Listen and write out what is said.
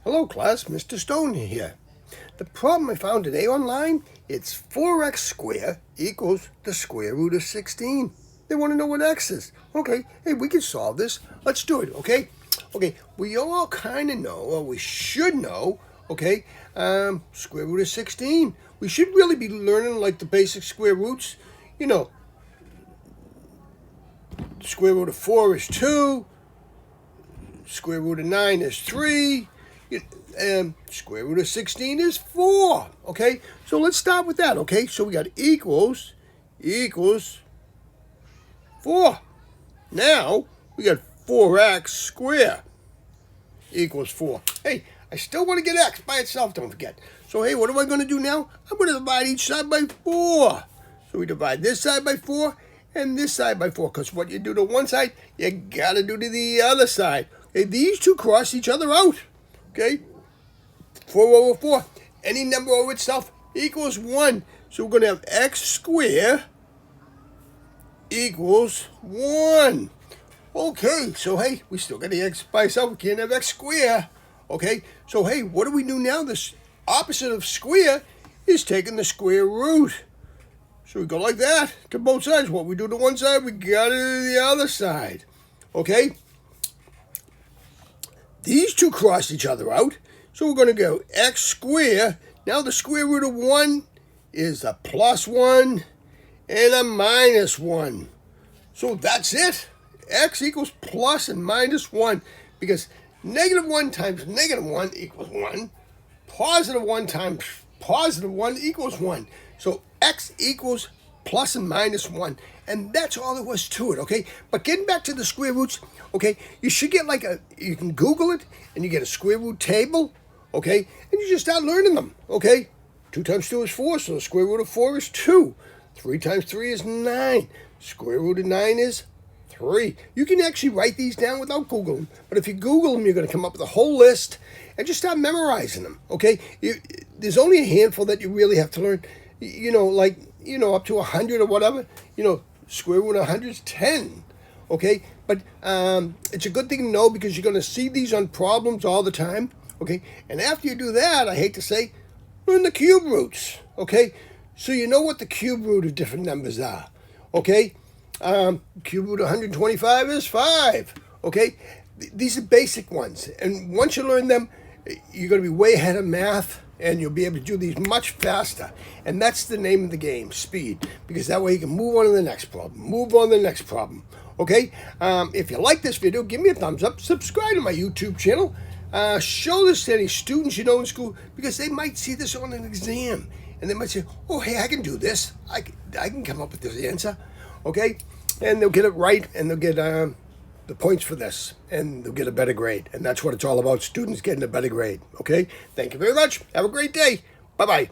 Hello class, Mr. Stone here. The problem I found today online, it's 4x squared equals the square root of 16. They want to know what x is. Okay, hey, we can solve this. Let's do it, okay? Okay, we all kind of know, or we should know, okay, square root of 16. We should really be learning like the basic square roots. You know, square root of 4 is 2, square root of 9 is 3, square root of 16 is 4, okay? So let's start with that, okay? So we got equals 4. Now, we got 4x squared equals 4. Hey, I still want to get x by itself, don't forget. So, hey, what am I going to do now? I'm going to divide each side by 4. So we divide this side by 4 and this side by 4, because what you do to one side, you got to do to the other side. Okay, these two cross each other out, okay? 4 over 4, any number over itself equals 1. So we're going to have x squared equals 1. Okay, so hey, we still got the x by itself. We can't have x squared. Okay, so hey, what do we do now? The opposite of square is taking the square root. So we go like that to both sides. What we do to one side, we got to do the other side. Okay? These two cross each other out. So we're going to go x squared. Now the square root of 1 is a plus 1 and a minus 1. So that's it. X equals plus and minus 1. Because negative 1 times negative 1 equals 1. Positive 1 times positive 1 equals 1. So x equals plus and minus 1. And that's all there was to it, okay? But getting back to the square roots, okay, you should get you can Google it, and you get a square root table, okay? And you just start learning them, okay? 2 times 2 is 4, so the square root of 4 is 2. 3 times 3 is 9. Square root of 9 is 3. You can actually write these down without Googling. But if you Google them, you're going to come up with a whole list and just start memorizing them, okay? There's only a handful that you really have to learn, up to 100 or whatever. Square root of 100 is 10, okay? But it's a good thing to know because you're going to see these on problems all the time, okay? And after you do that, I hate to say, learn the cube roots, okay? So you know what the cube root of different numbers are, okay? Cube root of 125 is 5, okay? These are basic ones. And once you learn them, you're going to be way ahead of math, and you'll be able to do these much faster. And that's the name of the game, speed, because that way you can move on to the next problem, okay? If you like this video, give me a thumbs up, subscribe to my YouTube channel, show this to any students you know in school, because they might see this on an exam, and they might say, oh, hey, I can do this. I can come up with this answer, okay? And they'll get it right, and they'll get the points for this, and they'll get a better grade. And that's what it's all about, students getting a better grade, okay? Thank you very much. Have a great day. Bye-bye.